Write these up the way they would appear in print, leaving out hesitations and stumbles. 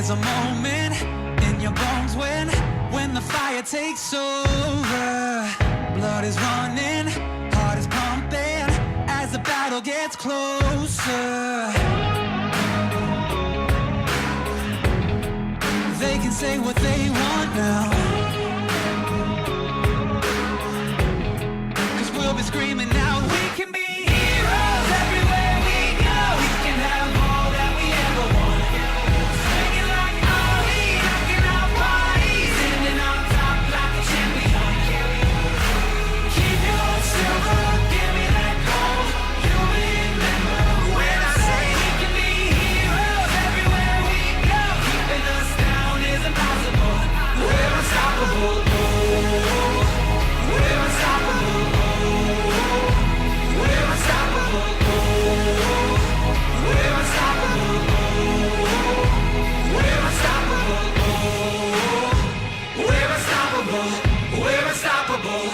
There's a moment in your bones when the fire takes over. Blood is running, heart is pumping as the battle gets closer. They can say what they want now, 'cause we'll be screaming out, we can be heroes everywhere we go. We can have all that we ever want. Singing like Ali, rocking our bodies, ending on top like a champion. Keep your silver, give me that gold. You'll remember when I say we can be heroes everywhere we go. Keeping us down is impossible. We're unstoppable. Oh, we're unstoppable. We're unstoppable. We're unstoppable. We're unstoppable. We're unstoppable. We're unstoppable.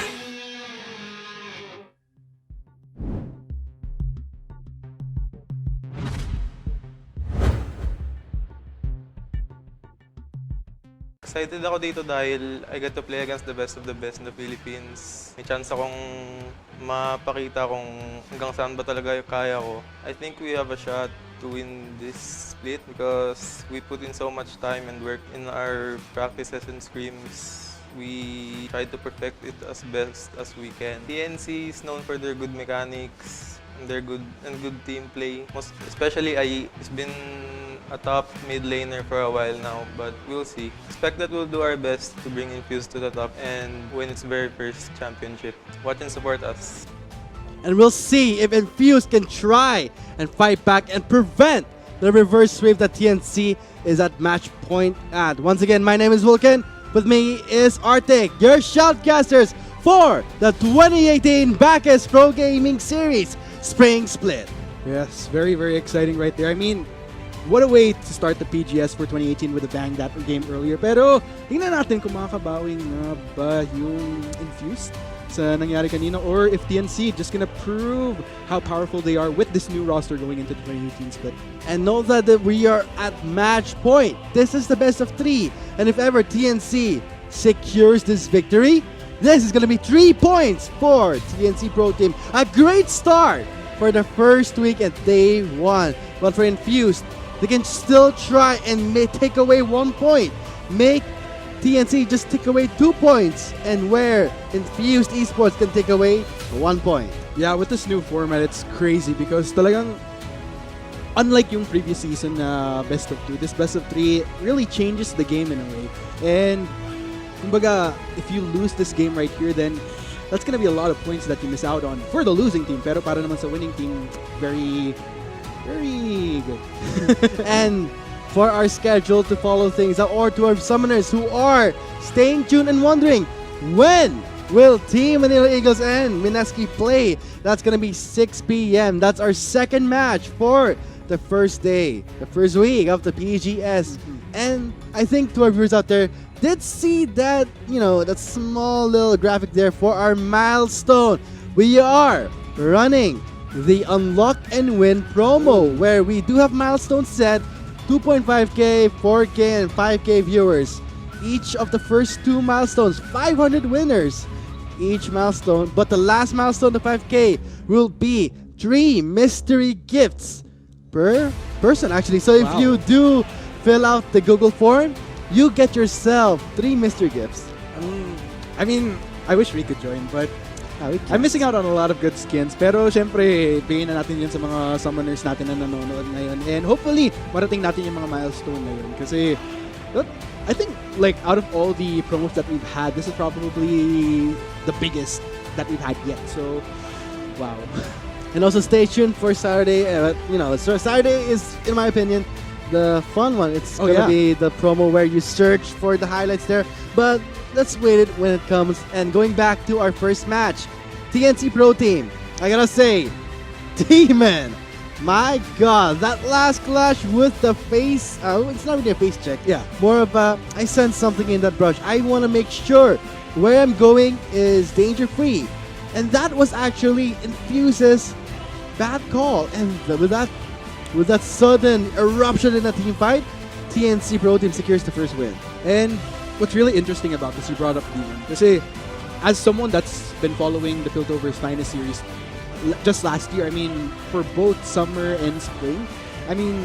Excited ako dito dahil I get to play against the best in the Philippines. May chance akong mapakita kung hanggang saan ba talaga kaya ko. I think we have a shot to win this split because we put in so much time and work in our practices and scrims. We try to perfect it as best as we can. TNC is known for their good mechanics and their good team play. Most especially it's been a top mid laner for a while now, but we'll see. Expect that we'll do our best to bring Infuse to the top and win its very first championship. Watch and support us. And we'll see if Infuse can try and fight back and prevent the reverse sweep that TNC is at match point at. Once again, my name is Vulcan. With me is Arctic, your shoutcasters for the 2018 Bacchus Pro Gaming Series Spring Split. Yes, very, very exciting right there. I mean, what a way to start the PGS for 2018 with a bang that game earlier. Pero tingnan natin kung makakabawing nga ba yung Infused sa nangyari kanina, or if TNC just gonna prove how powerful they are with this new roster going into the 2018 split. And know that we are at match point. This is the best of 3. And if ever TNC secures this victory, this is going to be 3 points for TNC Pro Team. A great start for the first week at day 1. But for Infused, they can still try and take away 1 point. Make TNC just take away 2 points. And where Infused Esports can take away 1 point. Yeah, with this new format, it's crazy because talagang unlike yung previous season na best of 2, this best of 3 really changes the game in a way. And kumbaga, if you lose this game right here, then that's gonna be a lot of points that you miss out on for the losing team. Pero para naman sa winning team, very, very good. And for our schedule to follow things up, or to our summoners who are staying tuned and wondering, when will Team Manila Eagles and Minaski play? That's gonna be 6 p.m. That's our second match for the first day, the first week of the PGS. And I think to our viewers out there did see that, that small little graphic there for our milestone. We are running the Unlock and Win promo, where we do have milestones set, 2.5k, 4k, and 5k viewers. Each of the first 2 milestones, 500 winners each milestone. But the last milestone, the 5k, will be 3 mystery gifts per person, actually. So if you do fill out the Google form, you get yourself 3 mystery gifts. I mean, I wish we could join, but I'm missing out on a lot of good skins. Pero syempre, bigyan na natin yun sa mga summoners natin na nanonood ngayon. And hopefully, marating natin yung mga milestone na yun. Kasi, I think, like, out of all the promos that we've had, this is probably the biggest that we've had yet. So, wow. And also stay tuned for Saturday. So Saturday is, in my opinion, the fun one. It's gonna be the promo where you search for the highlights there. But let's wait it when it comes. And going back to our first match, TNC Pro Team. I gotta say, Demon, my God, that last clash with the face. It's not really a face check. Yeah, more of a, I sense something in that brush. I want to make sure where I'm going is danger free, and that was actually Infuse's bad call. And with that sudden eruption in the team fight, TNC Pro Team secures the first win. And what's really interesting about this, you brought up Demon. Kasi as someone that's been following the Piltover's Finest series just last year, I mean, for both summer and spring, I mean,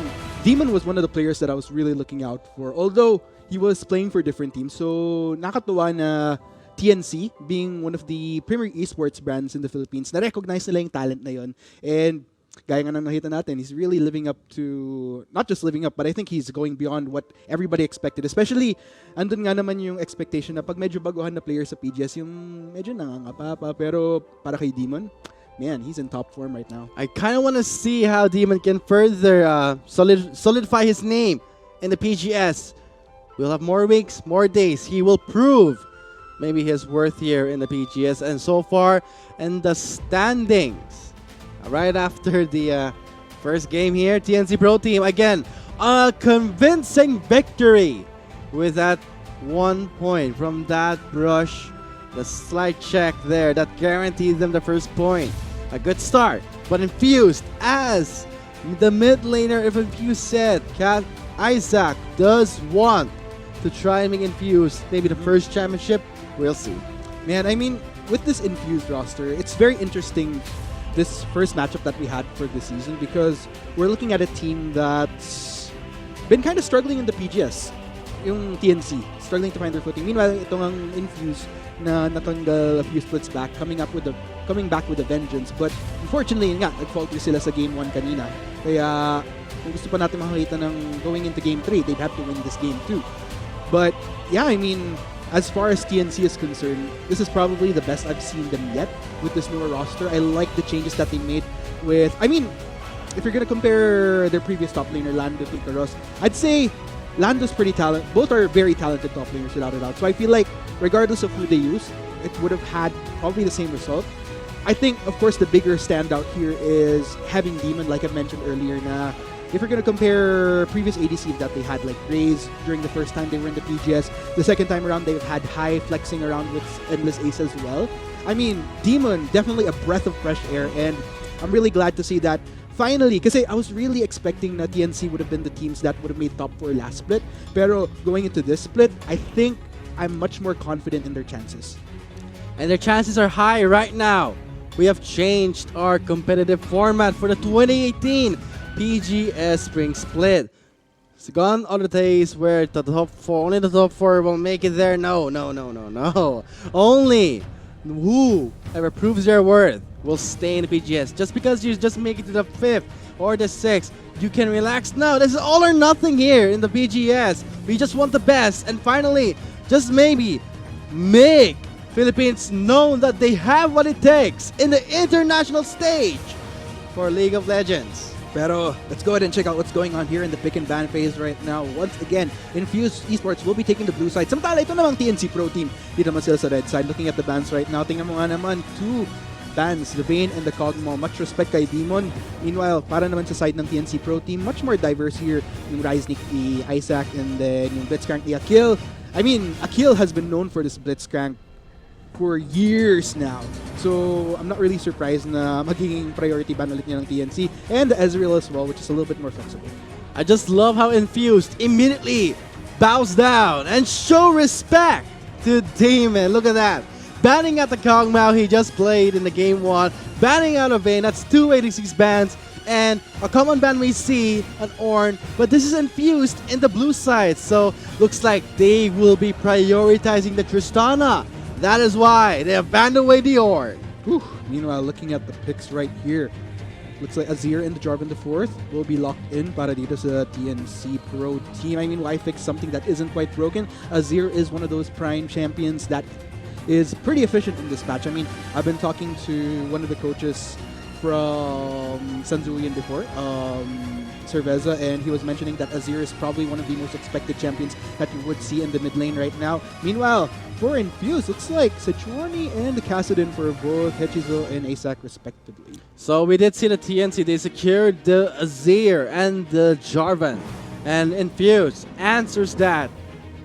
Demon was one of the players that I was really looking out for. Although he was playing for different teams. So nakatuwa na TNC, being one of the premier esports brands in the Philippines, na-recognize nila yung talent na yun. And gaya nga nang nakita natin, he's really living up to, not just living up, but I think he's going beyond what everybody expected. Especially, andun nga naman yung expectation na pag medyo baguhan na player sa PGS, yung medyo nangangapa pa. Pero para kay Demon, man, he's in top form right now. I kind of want to see how Demon can further solidify his name in the PGS. We'll have more weeks, more days. He will prove maybe his worth here in the PGS. And so far, in the standings, right after the first game here, TNC Pro Team, again, a convincing victory with that 1 point from that brush. The slight check there that guaranteed them the first point. A good start, but Infused, as the mid laner, if Infused said, Isaac does want to try and make Infused maybe the first championship. We'll see. Man, I mean, with this Infused roster, it's very interesting, this first matchup that we had for this season, because we're looking at a team that's been kind of struggling in the PGS. Yung TNC, struggling to find their footing. Meanwhile, itong ang Infused na natanggal a few splits back, coming back with a vengeance. But unfortunately, nga, nag-falter sila sa game 1 kanina. Kaya, kung gusto pa natin makakita ng going into game 3, they'd have to win this game 2. But, yeah, I mean, as far as TNC is concerned, this is probably the best I've seen them yet with this newer roster. I like the changes that they made with, I mean, if you're gonna compare their previous top laner, Lando to Ikaros, I'd say Lando's pretty talented. Both are very talented top laners without a doubt. So I feel like regardless of who they use, it would have had probably the same result. I think, of course, the bigger standout here is having Demon, like I mentioned earlier, na if you're going to compare previous ADCs that they had, like Raze during the first time they were in the PGS, the second time around they've had High flexing around with Endless Ace as well. I mean, Demon, definitely a breath of fresh air, and I'm really glad to see that finally, kasi I was really expecting that TNC would have been the teams that would have made top 4 last split. Pero going into this split, I think I'm much more confident in their chances. And their chances are high right now. We have changed our competitive format for the 2018 PGS Spring Split. It's gone on the days where the top 4, only the top 4 will make it there. No. Only whoever proves their worth will stay in the PGS. Just because you just make it to the 5th or the 6th, you can relax. No, this is all or nothing here in the PGS. We just want the best, and finally, just maybe make Philippines know that they have what it takes in the international stage for League of Legends. Pero let's go ahead and check out what's going on here in the pick and ban phase right now. Once again, Infused Esports will be taking the blue side. Samantala, ito namang TNC Pro Team. Dito naman sila sa red side. Looking at the bans right now, tingnan mo nga naman, 2 bans, the Vayne and the Cogmo. Much respect kay Demon. Meanwhile, para naman sa side ng TNC Pro Team, much more diverse here. Yung Ryznik, the Isaac, and then yung Blitzcrank, the Akil. I mean, Akil has been known for this Blitzcrank for years now. So, I'm not really surprised na magiging priority ban ulit niya ng TNC. And the Ezreal as well, which is a little bit more flexible. I just love how Infused immediately bows down and show respect to Demon. Look at that. Banning out the Kog'Maw he just played in the game 1. Banning out of Vayne. That's 286 bans. And a common ban we see on Ornn. But this is Infused in the blue side. So, looks like they will be prioritizing the Tristana. That is why they have banned away the Ornn. Whew. Meanwhile, looking at the picks right here, looks like Azir and the Jarvan the 4th will be locked in para dito sa TNC Pro Team. I mean, why fix something that isn't quite broken? Azir is one of those prime champions that is pretty efficient in this patch. I mean, I've been talking to one of the coaches from Sanzuian before, Cerveza, and he was mentioning that Azir is probably one of the most expected champions that you would see in the mid lane right now. Meanwhile, for Infused, looks like Sejuani and Kassadin for both Hechizo and Asak respectively. So we did see the TNC, they secured the Azir and the Jarvan. And Infused answers that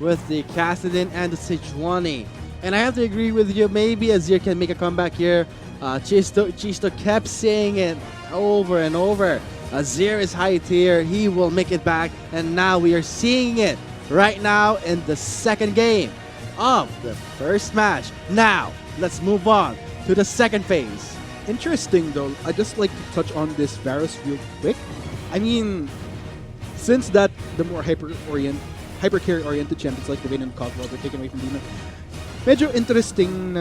with the Kassadin and the Sejuani. And I have to agree with you, maybe Azir can make a comeback here. Chisto kept saying it over and over. Azir is high tier. He will make it back. And now we are seeing it right now in the second game of the first match. Now, let's move on to the second phase. Interesting though. I just like to touch on this Varus real quick. I mean, since that the more hyper carry oriented champions like the Vayne and Cogwell were taken away from Demon, medyo interesting.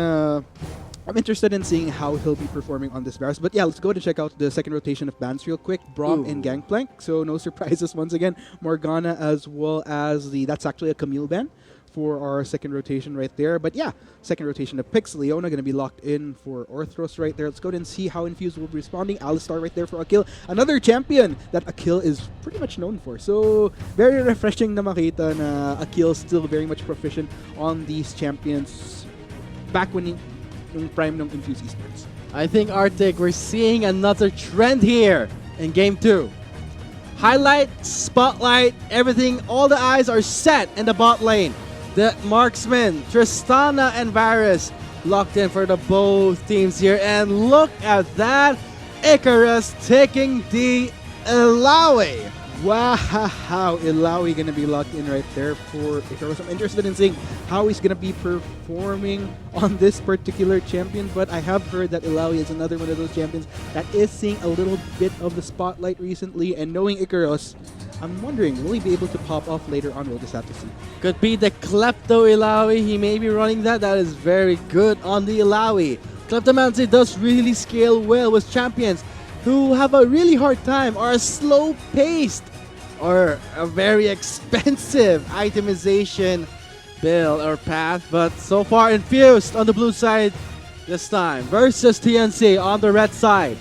I'm interested in seeing how he'll be performing on this Varus. But yeah, let's go ahead and check out the second rotation of bans real quick. Braum and Gangplank. So no surprises once again. Morgana as well as that's actually a Camille ban for our second rotation right there. But yeah, second rotation of Pix. Leona going to be locked in for Orthros right there. Let's go ahead and see how Infused will be responding. Alistar right there for Akil. Another champion that Akil is pretty much known for. So very refreshing na makita na Akil still very much proficient on these champions back when yung prime ng Infused Esports. I think, Arctic, we're seeing another trend here in Game 2. Highlight, spotlight, everything, all the eyes are set in the bot lane. The marksman, Tristana and Varus locked in for the both teams here. And look at that, Icarus taking the Illaoi. Wow, Illaoi gonna be locked in right there for Icarus. I'm interested in seeing how he's gonna be performing on this particular champion, but I have heard that Illaoi is another one of those champions that is seeing a little bit of the spotlight recently, and knowing Icarus, I'm wondering, will he be able to pop off later on? We'll just have to see. Could be the Klepto Illaoi. He may be running that. That is very good on the Illaoi. Kleptomancy does really scale well with champions who have a really hard time or are slow-paced or a very expensive itemization build or path. But so far, Infused on the blue side this time versus TNC on the red side.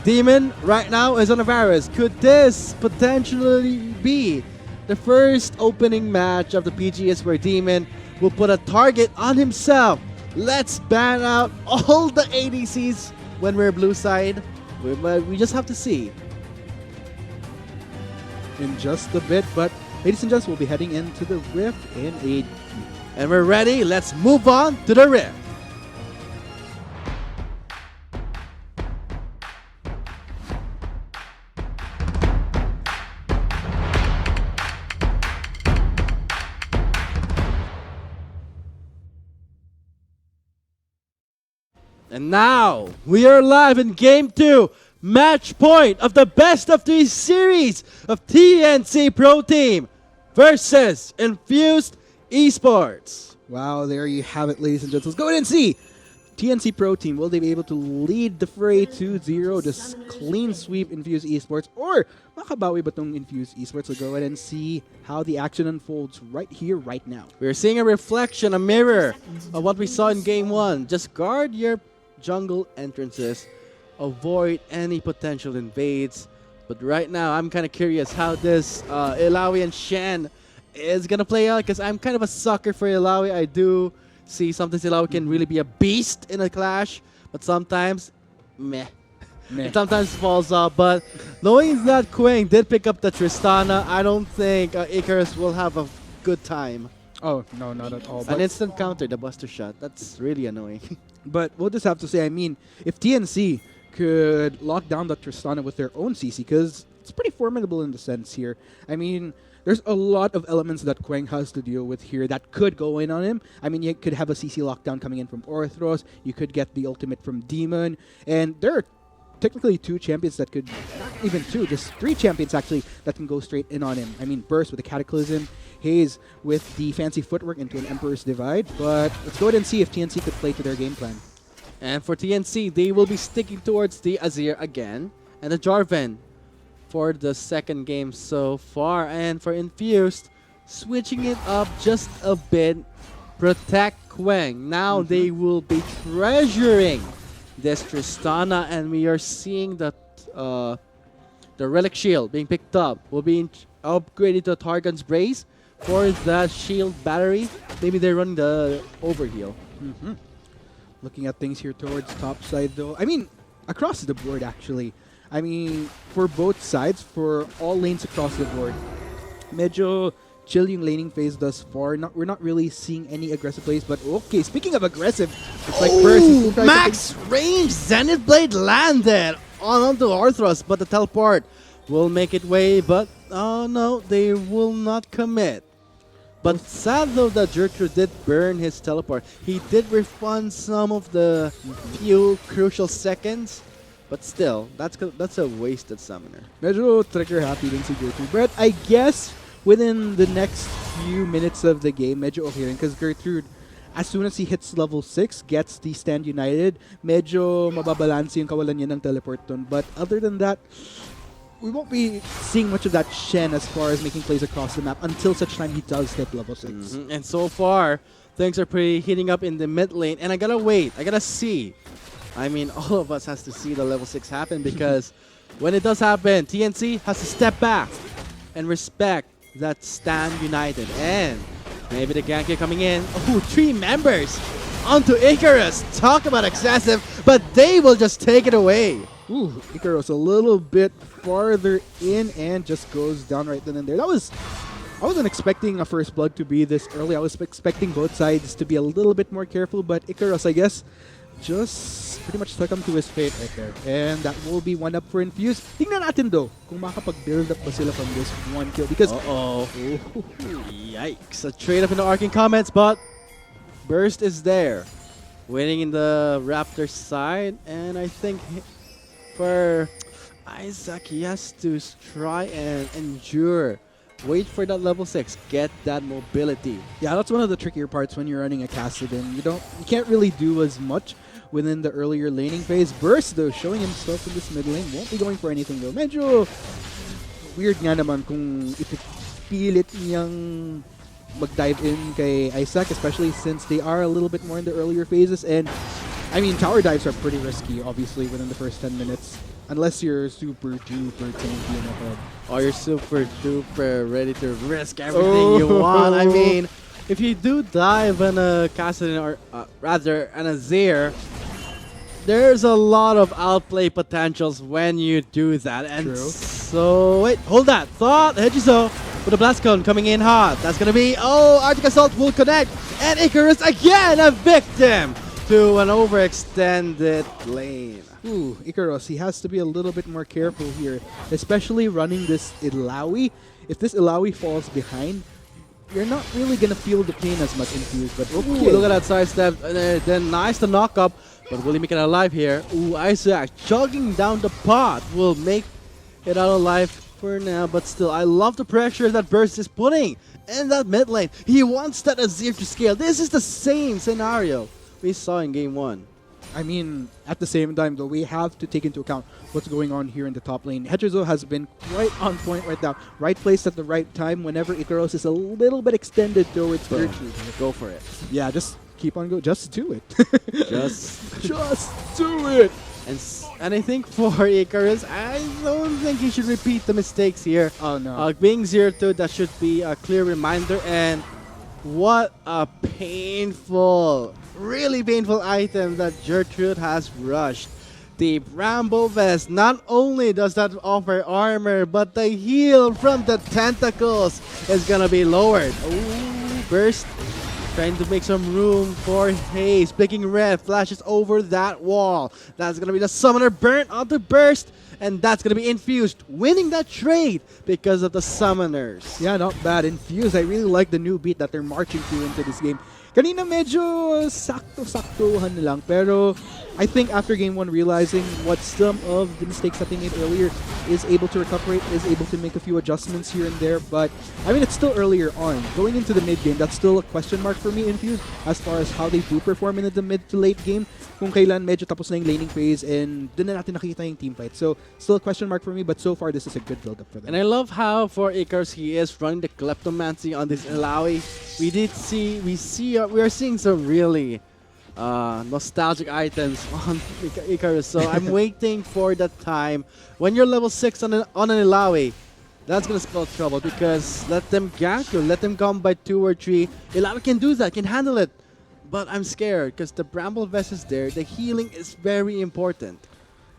Demon right now is on a Varus. Could this potentially be the first opening match of the PGS where Demon will put a target on himself? Let's ban out all the ADCs when we're blue side. We just have to see. In just a bit, but ladies and gents, we'll be heading into the Rift in a... And we're ready. Let's move on to the Rift. And now, we are live in Game 2, match point of the best of 3 series of TNC Pro Team versus Infused Esports. Wow, there you have it, ladies and gents. Let's go ahead and see. TNC Pro Team, will they be able to lead the fray 2-0, just clean sweep Infused Esports, or makabawi ba tong Infused Esports? We'll go ahead and see how the action unfolds right here, right now. We're seeing a reflection, a mirror of what we saw in Game 1. Just guard your jungle entrances, avoid any potential invades. But right now, I'm kind of curious how this Illaoi and Shen is going to play out, because I'm kind of a sucker for Illaoi. I do see sometimes Illaoi can really be a beast in a clash, but sometimes, meh. It sometimes falls off. But knowing that Quang did pick up the Tristana, I don't think Icarus will have a good time. Oh, no, not at all. An instant counter, the Buster Shot. That's really annoying. But we'll just have to say, I mean, if TNC could lock down the Tristana with their own CC, because it's pretty formidable in the sense here. I mean, there's a lot of elements that Quang has to deal with here that could go in on him. I mean, you could have a CC lockdown coming in from Orthros. You could get the ultimate from Demon. And there are technically 2 champions that could, not even 2, just 3 champions actually that can go straight in on him. I mean, Burst with the Cataclysm, Haze with the fancy footwork into an Emperor's Divide. But let's go ahead and see if TNC could play to their game plan. And for TNC, they will be sticking towards the Azir again and the Jarvan for the second game so far. And for Infused, switching it up just a bit, protect Quang. Now they will be treasuring this Tristana, and we are seeing that the Relic Shield being picked up will be upgraded to Targon's Brace for that shield battery. Maybe they're running the overheal. Looking at things here towards top side though. I mean, across the board actually. I mean, for both sides, for all lanes across the board, medyo chill yung laning phase thus far. We're not really seeing any aggressive plays, but okay, speaking of aggressive, it's like Burst. Max range Zenith Blade landed onto Orthros, but the teleport will make it way, but oh no, they will not commit. But sad though that Gertrude did burn his teleport. He did refund some of the few crucial seconds, but still, that's a wasted summoner. Medyo trigger happy din si Gertrude. But I guess within the next few minutes of the game, medyo okay rin. Because Gertrude, as soon as he hits level 6, gets the Stand United, medyo mababalanse yung kawalan niya ng teleport dun. But other than that, we won't be seeing much of that Shen as far as making plays across the map until such time he does hit level 6. And so far, things are pretty heating up in the mid lane. And I gotta wait. I gotta see. I mean, all of us has to see the level 6 happen because when it does happen, TNC has to step back and respect that Stand United. And maybe the gank coming in. Oh, 3 members onto Icarus. Talk about excessive, but they will just take it away. Ooh, Icarus a little bit farther in and just goes down right then and there. I wasn't expecting a first blood to be this early. I was expecting both sides to be a little bit more careful, but Icarus, I guess, just pretty much stuck him to his fate right there. And that will be one up for Infuse. Tingnan natin though kung makapag-build up ba sila from this one kill because Yikes. A trade up in the arcing comments, but Burst is there. Waiting in the Raptors side, and I think for Isaac, he has to try and endure. Wait for that level 6. Get that mobility. yeah, that's one of the trickier parts when you're running a Kassadin. You can't really do as much within the earlier laning phase. Burst though, showing himself in this mid lane, won't be going for anything though. Medyo weird nga naman kung ipipilit niyang mag-dive in kay Isaac, especially since they are a little bit more in the earlier phases. And I mean, tower dives are pretty risky, obviously, within the first 10 minutes. Unless you're super duper tanky in the head. Or you're super duper ready to risk everything you want. I mean, if you do dive on a Kassadin or rather an Azir, there's a lot of outplay potentials when you do that. And True. so, wait, hold that thought. Hejiso with a blast cone coming in hot. That's gonna be, Arctic Assault will connect. And Icarus again, a victim to an overextended lane. Ooh, Icarus, he has to be a little bit more careful here, especially running this Illaoi. If this Illaoi falls behind, you're not really going to feel the pain as much Infused, but okay. Ooh, look at that sidestep. Then nice to knock up, but will he make it alive here? Ooh, Isaac chugging down the pot will make it out alive for now, but still, I love the pressure that Burst is putting in that mid lane. He wants that Azir to scale. This is the same scenario we saw in game 1. I mean, at the same time, though, we have to take into account what's going on here in the top lane. Hechizo has been quite on point right now. Right place at the right time whenever Icarus is a little bit extended towards Gertrude. Go for it. Yeah, just keep on going. Just do it. Just do it. And I think for Icarus, I don't think he should repeat the mistakes here. Oh, no. Being 0-2, that should be a clear reminder. And what a painful, really painful item that Gertrude has rushed. The Bramble Vest, not only does that offer armor, but the heal from the tentacles is gonna be lowered. Ooh, Burst trying to make some room for Haze. Picking red, flashes over that wall. That's gonna be the summoner burnt onto Burst, and that's gonna be Infused, winning that trade because of the summoners. Yeah, not bad. Infused, I really like the new beat that they're marching to into this game. Kanina medyo sakto-saktuhan lang, pero I think after game 1 realizing what some of the mistakes that they made earlier, is able to recuperate, is able to make a few adjustments here and there. But I mean, it's still earlier on. Going into the mid game, that's still a question mark for me, Infused, as far as how they do perform in the mid to late game. Kung kailan medyo tapos na yung laning phase and dun na natin nakita yung team fight. So still a question mark for me, but so far this is a good build up for them. And I love how for Icarus he is running the Kleptomancy on this Illaoi. We are seeing some really nostalgic items on Icarus. So I'm waiting for that time when you're level 6 on an Illaoi. That's gonna spell trouble because let them gank you, let them come by 2 or 3. Illaoi can do that, can handle it. But I'm scared because the Bramble Vest is there. The healing is very important.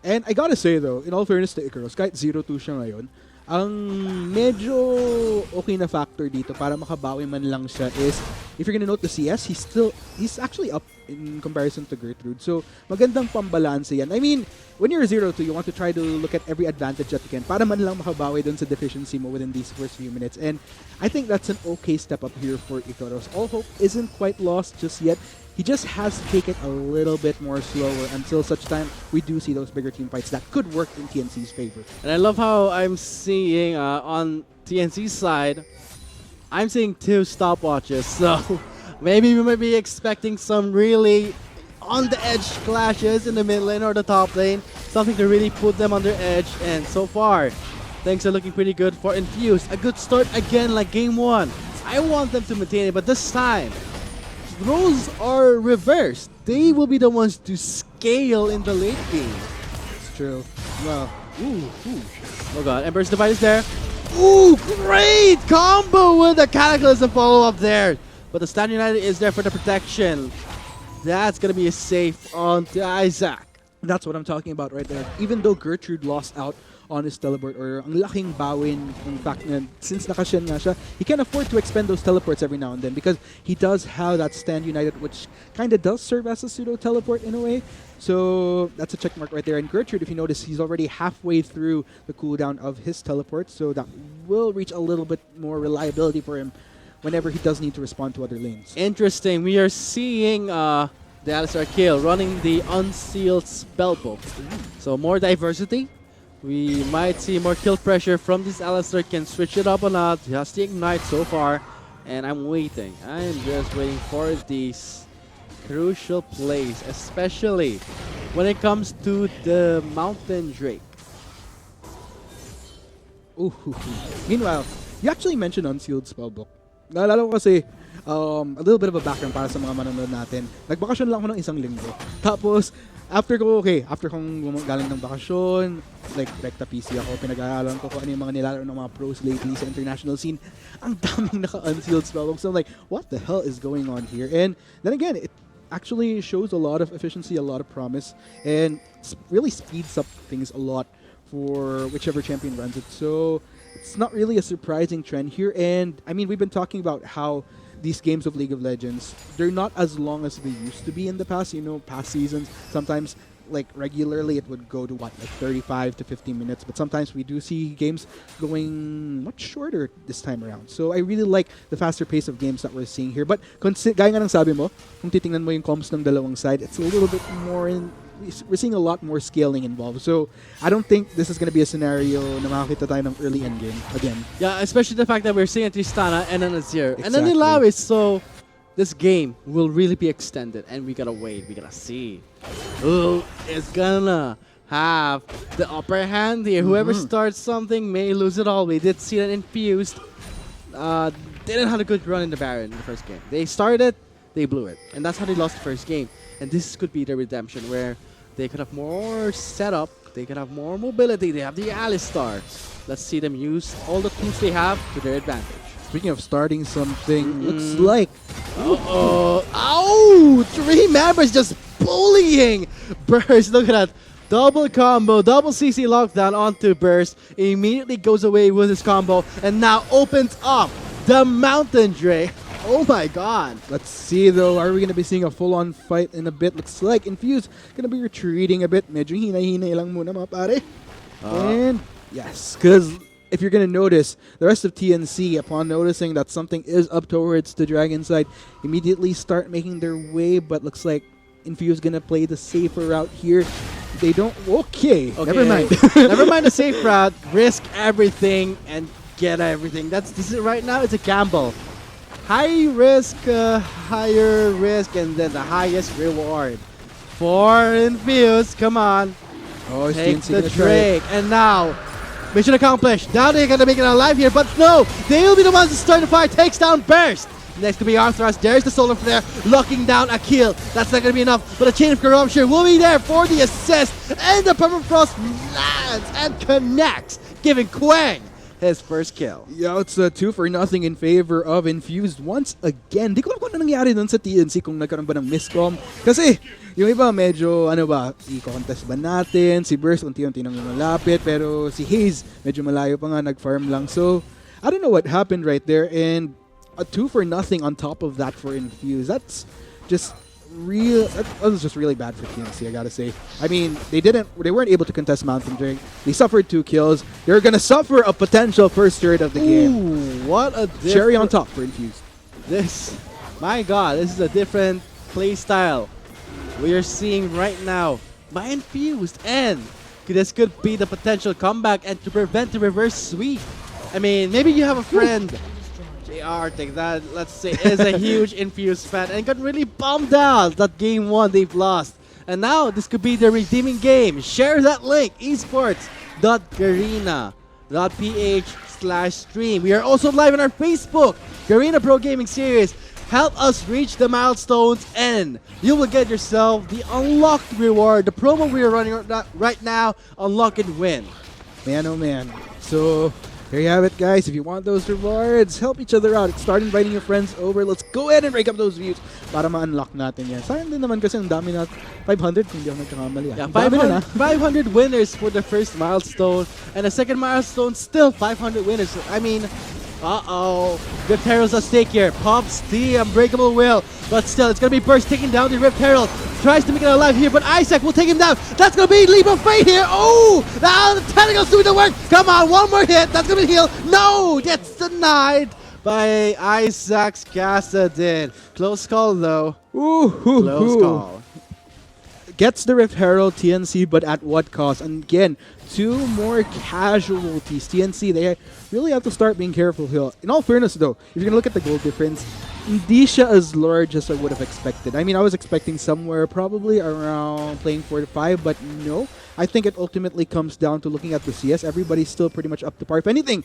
And I gotta say though, in all fairness to Icarus, kahit 0-2 siya ngayon, ang medyo okay na factor dito para makabawi man lang siya is, if you're gonna note the CS, he's actually up in comparison to Gertrude. So, magandang pambalanse yan. I mean, when you're 0-2, you want to try to look at every advantage that you can para man lang makabawi dun sa deficiency mo within these first few minutes. And I think that's an okay step up here for Ikaros. All hope isn't quite lost just yet. He just has to take it a little bit more slower until such time we do see those bigger team fights that could work in TNC's favor. And I love how I'm seeing on TNC's side, I'm seeing 2 stopwatches. So maybe we might be expecting some really on the edge clashes in the mid lane or the top lane. Something to really put them on their edge. And so far, things are looking pretty good for Infused. A good start again like game 1. I want them to maintain it, but this time, roles are reversed. They will be the ones to scale in the late game. It's true. Well, Oh god, Emperor's Divide is there. Ooh, great combo with the Cataclysm follow-up there. But the Stand United is there for the protection. That's going to be a safe on to Isaac. that's what I'm talking about right there. Even though Gertrude lost out on his teleport, or ang laking bawin, in fact, since nakasyan nga siya, he can afford to expend those teleports every now and then because he does have that Stand United, which kind of does serve as a pseudo-teleport in a way. So that's a check mark right there. And Gertrude, if you notice, he's already halfway through the cooldown of his teleport, so that will reach a little bit more reliability for him whenever he does need to respond to other lanes. Interesting. We are seeing the Alistar kill running the unsealed spellbook. So more diversity. We might see more kill pressure from this Alistar. Can switch it up or not. Just the ignite so far. And I'm waiting. I'm just waiting for these crucial plays, especially when it comes to the Mountain Drake. Ooh. Meanwhile, you actually mentioned unsealed spellbook. Naalala ko kasi a little bit of a background para sa mga manonood natin. Nagbakasyon lang ako ng 1 linggo. Tapos, after kong galing ng bakasyon, like rekta PC ako, pinag-aaralan ko kung ano yung mga nilalaro ng mga pros lately sa international scene. Ang daming naka-unsealed spellbooks. So I'm like, what the hell is going on here? And then again, it actually shows a lot of efficiency, a lot of promise, and really speeds up things a lot for whichever champion runs it. So it's not really a surprising trend here. And I mean, we've been talking about how these games of League of Legends, they're not as long as they used to be in the past. You know, past seasons, sometimes like regularly it would go to what, like 35 to 50 minutes, but sometimes we do see games going much shorter this time around. So I really like the faster pace of games that we're seeing here. But gaya nga ng sabi mo, kung titingnan mo yung comps ng dalawang side, it's a little bit more we're seeing a lot more scaling involved. So I don't think this is going to be a scenario na makakita tayo ng early endgame again. Yeah, especially the fact that we're seeing a Tristana and then a Zero. And then Exactly. Ilawi, so this game will really be extended and we gotta wait, we gotta see who is gonna have the upper hand here. Whoever starts something may lose it all. We did see that Infused didn't have a good run in the Baron in the first game. They started, they blew it. And that's how they lost the first game. And this could be the redemption where they could have more setup, they could have more mobility, they have the Alistar. Let's see them use all the tools they have to their advantage. Speaking of starting something, looks like Ow! 3 members just bullying Burst. Look at that. Double combo, double CC lockdown onto Burst. Immediately goes away with his combo and now opens up the Mountain Drake. Oh my god. Let's see though, are we going to be seeing a full-on fight in a bit? Looks like Infused going to be retreating a bit. Medyo hinay-hinay lang muna mga pare. And yes, because if you're going to notice, the rest of TNC, upon noticing that something is up towards the Dragon side, immediately start making their way, but looks like Infused going to play the safer route here. They don't... Okay, never mind. Never mind the safe route. Risk everything and get everything. This is right now, it's a gamble. High risk, higher risk, and then the highest reward. For Infused, come on. Oh, Take TNC the gonna try it. Drake. And now, mission accomplished. Now they're going to make it alive here, but no! They'll be the ones to start the fight. Takes down Burst. Next to be Arthras. There's the Solar Flare, locking down a kill. That's not going to be enough, but a Chain of Corruption will be there for the assist. And the Permafrost lands and connects, giving Quang his first kill. Yeah, it's a 2-0 in favor of Infused once again. Di ko alam kung ano nangyari dun sa TNC kung nagkaroon ba ng miscom. Kasi yung iba medyo, i-contest ba natin? Si Burst unti-unti nang lumalapit, pero si Haze medyo malayo pa nga, nag-farm lang. So, I don't know what happened right there. And a 2-0 on top of that for Infused. That's just that was just really bad for TNC, I gotta say. I mean, they weren't able to contest Mountain Drink. They suffered 2 kills. They're gonna suffer a potential first turret of the game. Ooh, what a Cherry on top for Infused. My God, this is a different play style we are seeing right now by Infused, and this could be the potential comeback and to prevent the reverse sweep. I mean, maybe you have a friend, JR, that let's say is a huge Infused fan and got really bummed out that game 1 they've lost. And now this could be the redeeming game. Share that link, esports.garena.ph/stream. We are also live on our Facebook, Garena Pro Gaming Series. Help us reach the milestones and you will get yourself the unlocked reward. The promo we are running right now, unlock and win. Man, oh man. So, there you have it, guys. If you want those rewards, help each other out. Start inviting your friends over. Let's go ahead and break up those views para ma-unlock natin yan. Sayang din naman kasi ang dami na 500 kung di ako nagkakamali. Yeah, 500 winners for the first milestone, and the second milestone still 500 winners. I mean, Rift Herald's at stake here. Pops the Unbreakable Will, but still, it's gonna be Burst taking down the Rift Herald. Tries to make it alive here, but Isaac will take him down. That's gonna be Leap of Fate here. Oh, now the Tentacles doing the work. Come on, one more hit. That's gonna heal. No, gets denied by Isaac's Kassadin. Close call though. Close call. Gets the Rift Herald, TNC, but at what cost? And again, 2 more casualties. TNC, they really have to start being careful here. In all fairness though, if you're gonna look at the gold difference, hindi siya as large as I would have expected. I mean, I was expecting somewhere probably around playing 4 to 5, but no. I think it ultimately comes down to looking at the CS. Everybody's still pretty much up to par. If anything,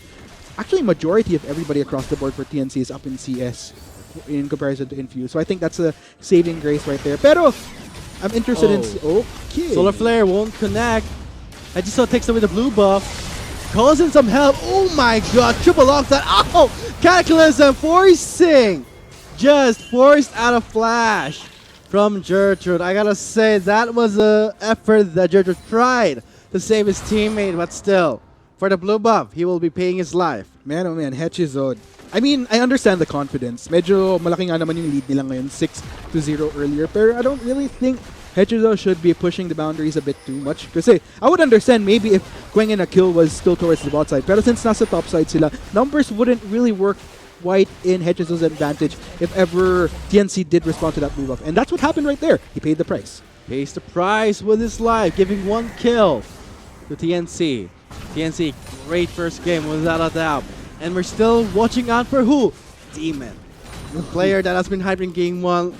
actually majority of everybody across the board for TNC is up in CS in comparison to Infuse. So I think that's a saving grace right there. Pero I'm interested in... Okay. Solar Flare won't connect. I just saw takes away the blue buff. Calls in some help. Oh my god, triple off that. Oh! Cataclysm forcing! Just forced out of flash from Gertrude. I gotta say, that was an effort that Gertrude tried to save his teammate, but still, for the blue buff, he will be paying his life. Man, oh man, Hechizod. I mean, I understand the confidence. Medyo malaki nga naman yung lead nila ngayon, 6-0 earlier. Pero I don't really think Hechizod should be pushing the boundaries a bit too much. Kasi I would understand maybe if Quang and a kill was still towards the bot side. Pero since nasa top side sila, numbers wouldn't really work quite in Hechizod's advantage if ever TNC did respond to that move up. And that's what happened right there. He paid the price. Pays the price with his life, giving 1 kill to TNC. TNC, great first game without a doubt. And we're still watching out for who? Demon. The player that has been hyped in game 1.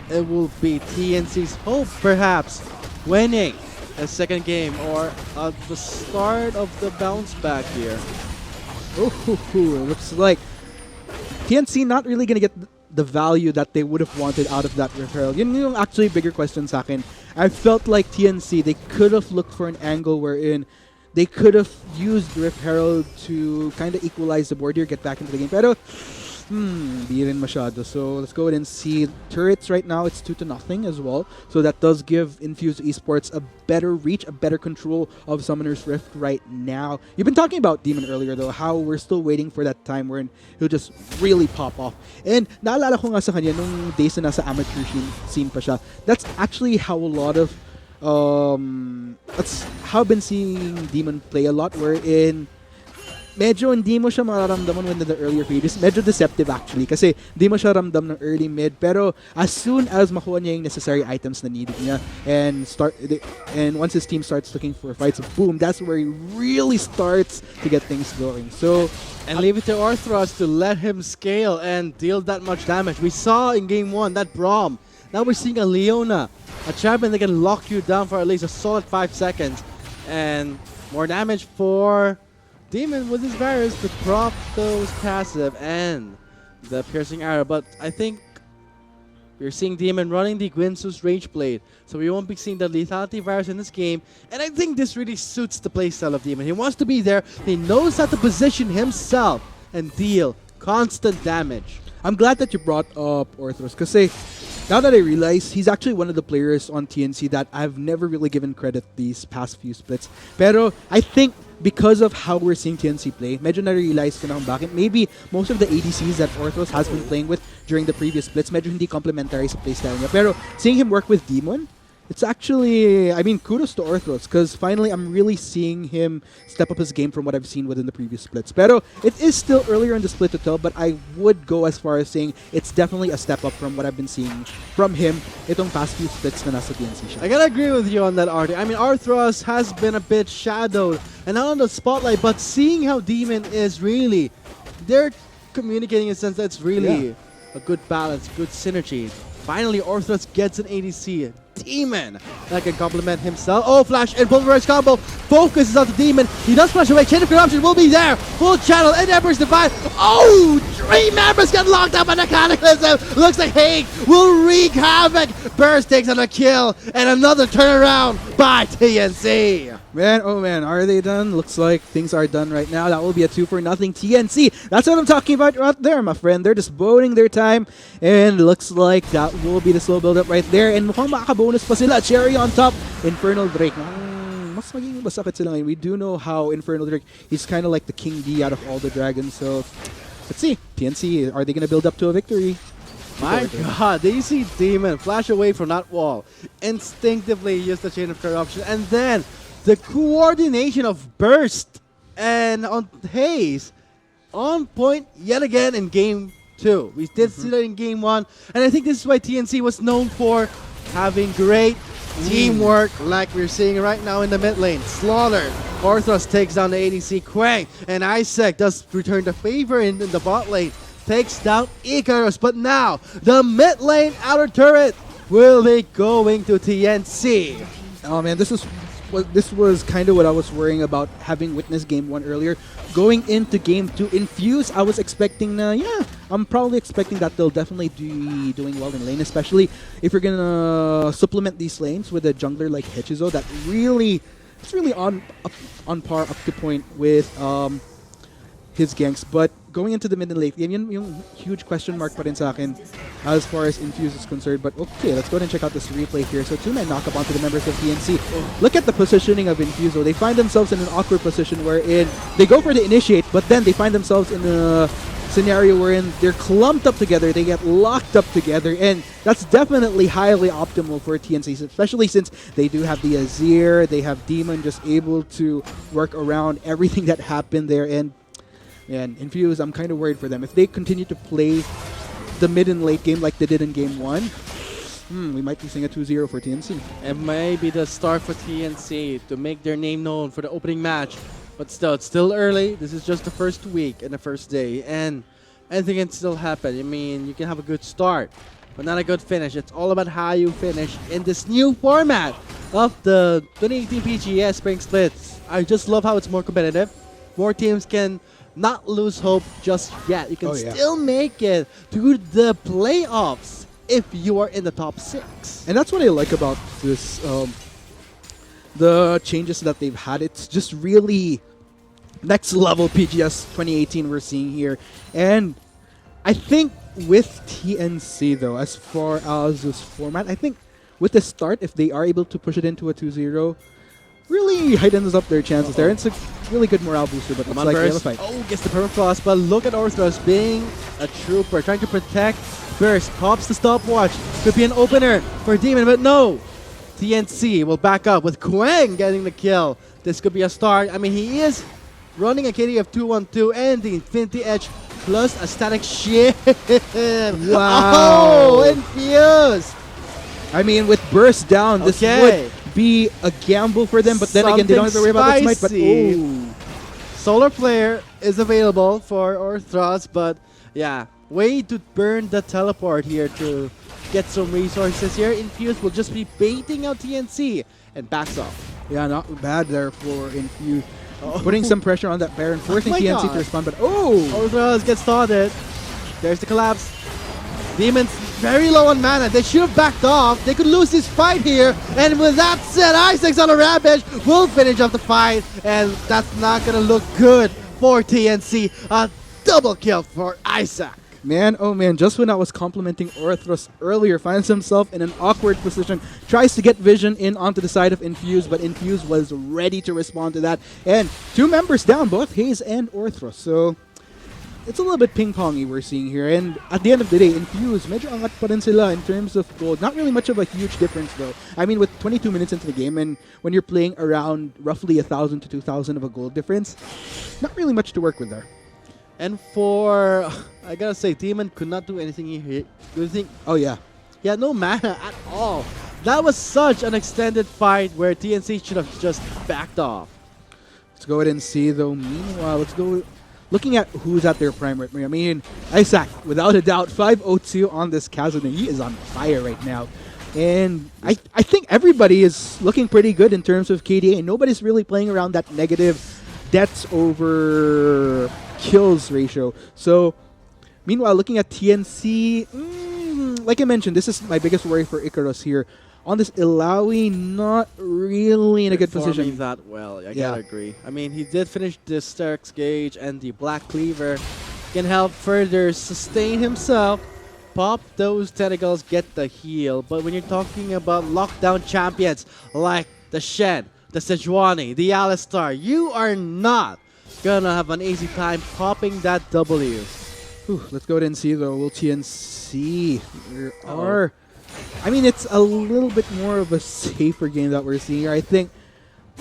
It will be TNC's hope, perhaps, winning a second game or at the start of the bounce back here. Looks like TNC not really gonna get the value that they would have wanted out of that referral. Yun yung actually bigger question sa akin. I felt like TNC, they could have looked for an angle wherein they could have used Rift Herald to kind of equalize the board here, get back into the game. Pero, di rin masyado. So, let's go ahead and see. Turrets right now, it's 2-0 as well. So, that does give Infused Esports a better reach, a better control of Summoner's Rift right now. You've been talking about Demon earlier, though, how we're still waiting for that time where he'll just really pop off. And, naalala ko nga sa kanya, nung days na nasa amateur scene pa siya, that's actually how a lot of that's how I've been seeing Demon play a lot, wherein medyo hindi mo siya mararamdaman when in the earlier phases. Medyo deceptive actually kasi hindi mo siya ramdam ng early mid, pero as soon as makuha niya yung necessary items na needed niya and once his team starts looking for fights, boom, that's where he really starts to get things going. So and leave it to Arthros to let him scale and deal that much damage. We saw in game 1 that Braum. Now we're seeing a Leona, a champion that can lock you down for at least a solid 5 seconds. And more damage for Demon with his virus to prop those passive and the piercing arrow. But I think we're seeing Demon running the Gwinsu's Rage Blade. So we won't be seeing the lethality virus in this game. And I think this really suits the playstyle of Demon. He wants to be there. He knows how to position himself and deal constant damage. I'm glad that you brought up Orthros kasi now that I realize, he's actually one of the players on TNC that I've never really given credit these past few splits. Pero I think because of how we're seeing TNC play, medyo na-realize ko na kung bakit. Maybe most of the ADCs that Orthros has been playing with during the previous splits, medyo hindi complementary sa playstyle niya. Pero seeing him work with Demon, it's actually, I mean, kudos to Orthros because finally I'm really seeing him step up his game from what I've seen within the previous splits. Pero it is still earlier in the split to tell, but I would go as far as saying it's definitely a step up from what I've been seeing from him itong past few splits na nasa TNC siya. I gotta agree with you on that, Artie. I mean, Arthros has been a bit shadowed and not on the spotlight, but seeing how Demon is really, they're communicating in a sense that it's really a good balance, good synergy. Finally, Orthros gets an ADC. Demon that can complement himself. Oh, flash and pulverize combo. Focuses on the Demon. He does flash away. Chain of Corruption will be there. Full channel and Emperor's Divine. Oh, 3 members get locked up on the Cataclysm. Looks like Haig will wreak havoc. Burst takes on a kill and another turnaround by TNC. Man, oh man, are they done? Looks like things are done right now. That will be a 2-0 TNC. That's what I'm talking about right there, my friend. They're just voting their time, and looks like that will be the slow build-up right there. And mukhang makaka-bonus pa sila. Cherry on top. Infernal Drake. Mas magiging masakit sila ngayon. We do know how Infernal Drake, he's kind of like the King D out of all the dragons. So, let's see. TNC, are they going to build up to a victory? My God, they see Demon flash away from that wall. Instinctively use the Chain of Corruption, and then the coordination of Burst and on Haze on point yet again in Game 2. We did see that in Game 1, and I think this is why TNC was known for having great teamwork like we're seeing right now in the mid lane. Slaughter, Orthros takes down the ADC Quang, and Isaac does return the favor in the bot lane. Takes down Icarus, but now the mid lane outer turret will be going to TNC. Oh man, this was kind of what I was worrying about having witnessed Game 1 earlier. Going into Game 2, Infuse, I was expecting, I'm probably expecting that they'll definitely be doing well in lane, especially if you're gonna supplement these lanes with a jungler like Hechizo that it's really on par, up to point with his ganks. But going into the mid and late game, yung huge question mark pa rin sa akin as far as Infuse is concerned. But okay, let's go ahead and check out this replay here. So 2-man knock up onto the members of TNC. Look at the positioning of Infuso. They find themselves in an awkward position wherein they go for the initiate, but then they find themselves in a scenario wherein they're clumped up together, they get locked up together, and that's definitely highly optimal for TNC, especially since they do have the Azir, they have Demon just able to work around everything that happened there. And Infuse, I'm kind of worried for them. If they continue to play the mid and late game like they did in Game 1, we might be seeing a 2-0 for TNC. It may be the start for TNC to make their name known for the opening match. But still, it's still early. This is just the first week and the first day. And anything can still happen. I mean, you can have a good start, but not a good finish. It's all about how you finish in this new format of the 2018 PGS Spring Splits. I just love how it's more competitive. More teams can not lose hope just yet. You can still make it to the playoffs if you are in the top 6. And that's what I like about this, the changes that they've had. It's just really next level PGS 2018 we're seeing here. And I think with TNC though, as far as this format, I think with the start, if they are able to push it into a 2-0, really heightens up their chances there. It's a really good morale booster, but it's like they have a fight. Oh, gets the permafrost, but look at Orthros being a trooper, trying to protect Burst. Pops the stopwatch. Could be an opener for Demon, but no. TNC will back up with Quang getting the kill. This could be a start. I mean, he is running a KD of 212 and the Infinity Edge plus a static shield. Wow. Oh, Infused. I mean, with Burst down, this would be a gamble for them, but then again, they don't have to worry about the smite. But Solar Flare is available for Orthros, but yeah, way to burn the teleport here to get some resources here. Infuse will just be baiting out TNC and backs off. Yeah, not bad there for Infuse. Putting some pressure on that Baron, forcing my TNC God. to respond, but Orthros gets started. There's the collapse. Demons very low on mana. They should have backed off. They could lose this fight here. And with that said, Isaac's on a rampage. Will finish off the fight. And that's not going to look good for TNC. A double kill for Isaac. Man, oh man, just when I was complimenting Orthros earlier, finds himself in an awkward position, tries to get Vision in onto the side of Infuse, but Infuse was ready to respond to that. And 2 members down, both Hayes and Orthros. So, it's a little bit ping-pongy we're seeing here. And at the end of the day, Infuse, medyo angat pa rin sila in terms of gold. Not really much of a huge difference though. I mean, with 22 minutes into the game, and when you're playing around roughly 1,000 to 2,000 of a gold difference, not really much to work with there. And for, I gotta say, Demon could not do anything here. Do you think? Oh yeah. He had no mana at all. That was such an extended fight where TNC should have just backed off. Let's go ahead and see though. Meanwhile, let's go looking at who's at their prime right now. I mean, Isaac, without a doubt, 5-0-2 on this Kazune. He is on fire right now. And I think everybody is looking pretty good in terms of KDA. Nobody's really playing around that negative deaths over kills ratio. So, meanwhile, looking at TNC, like I mentioned, this is my biggest worry for Icarus here. On this Ilawi, not really in a good Performing position. that well, I Yeah. gotta agree. I mean, he did finish the Sterx Gauge, and the Black Cleaver can help further sustain himself, pop those tentacles, get the heal. But when you're talking about lockdown champions like the Shen, the Sejuani, the Alistar, you are not gonna have an easy time popping that W. Whew, let's go ahead and see though. Will TNC there are? I mean, it's a little bit more of a safer game that we're seeing here. I think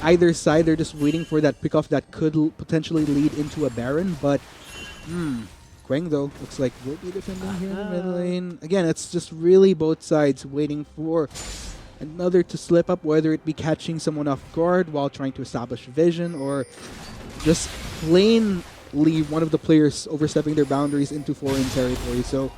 either side they're just waiting for that pickoff that could potentially lead into a Baron. But Quang though looks like will be defending here in the mid lane. Again, it's just really both sides waiting for another to slip up, whether it be catching someone off guard while trying to establish vision or just plainly one of the players overstepping their boundaries into foreign territory. So,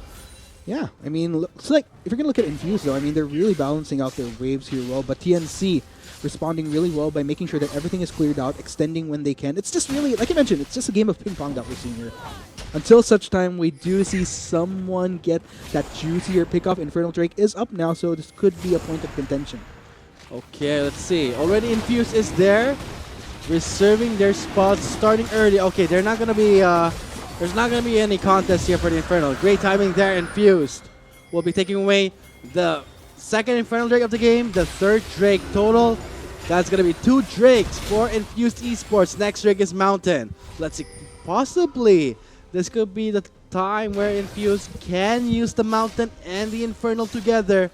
yeah, I mean, looks like if you're going to look at Infuse, though, I mean, they're really balancing out their waves here well. But TNC responding really well by making sure that everything is cleared out, extending when they can. It's just really, like I mentioned, it's just a game of ping pong that we're seeing here. Until such time we do see someone get that juicier pickoff, Infernal Drake is up now, so this could be a point of contention. Okay, let's see. Already Infuse is there, reserving their spots, starting early. Okay, they're not gonna be. There's not gonna be any contest here for the Infernal. Great timing there. Infused will be taking away the second Infernal Drake of the game, the third Drake total. That's gonna be 2 Drakes for Infused Esports. Next Drake is Mountain. Let's see. Possibly this could be the time where Infused can use the Mountain and the Infernal together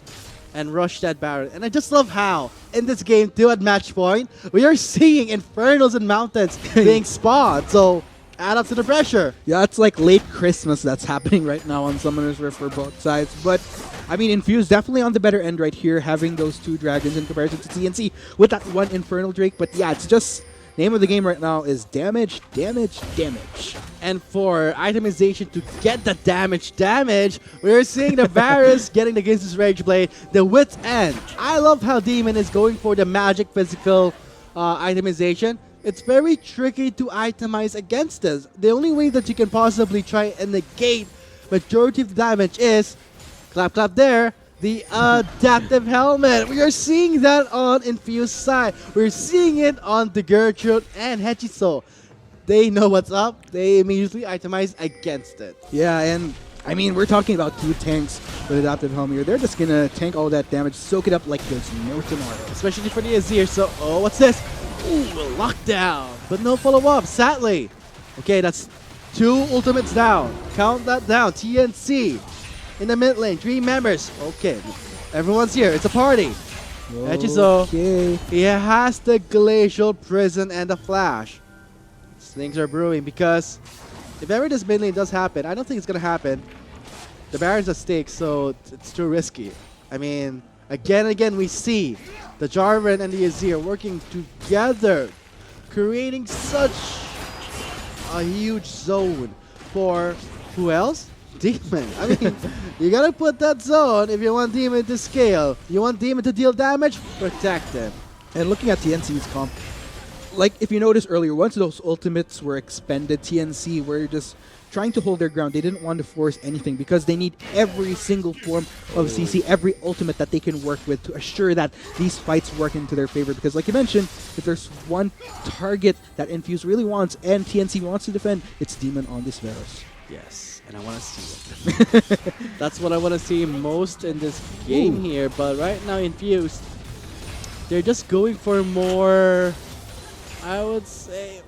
and rush that Baron. And I just love how, in this game, too, at match point, we are seeing Infernals and Mountains being spawned. So, add up to the pressure. Yeah, it's like late Christmas that's happening right now on Summoner's Rift for both sides. But, I mean, Infuse definitely on the better end right here, having those 2 dragons in comparison to TNC with that 1 Infernal Drake. But yeah, it's just, name of the game right now is damage, damage, damage. And for itemization to get the damage, we're seeing the Varus getting the Giz's Rage Blade, the Wit's End. I love how Demon is going for the magic physical itemization. It's very tricky to itemize against this. The only way that you can possibly try and negate majority of the damage is, clap clap there, the Adaptive Helmet. We are seeing that on Infused side. We're seeing it on the Gertrude and Hechiso. They know what's up. They immediately itemize against it. Yeah, and I mean, we're talking about 2 tanks with Adaptive Helmet here. They're just going to tank all that damage, soak it up like there's no tomorrow. Especially for the Azir. So, oh, what's this? Ooh, lockdown. But no follow-up, sadly. Okay, that's 2 ultimates down. Count that down. TNC in the mid lane. 3 members. Okay, everyone's here. It's a party. Hechiso, Okay. he has the Glacial Prison and the Flash. Things are brewing because if ever this mid lane does happen, I don't think it's going to happen. The Baron's at stake, so it's too risky. I mean, again and again we see the Jarvan and the Azir working together, creating such a huge zone for who else? Demon. I mean, you gotta put that zone if you want Demon to scale. You want Demon to deal damage? Protect him. And looking at TNC's comp, like if you noticed earlier, once those ultimates were expended, TNC were just trying to hold their ground. They didn't want to force anything because they need every single form of CC, every ultimate that they can work with to assure that these fights work into their favor. Because like you mentioned, if there's one target that Infuse really wants and TNC wants to defend, it's Demon on this Varus. Yes. and I want to see it. That's what I want to see most in this game here. But right now, Infused, they're just going for more, I would say,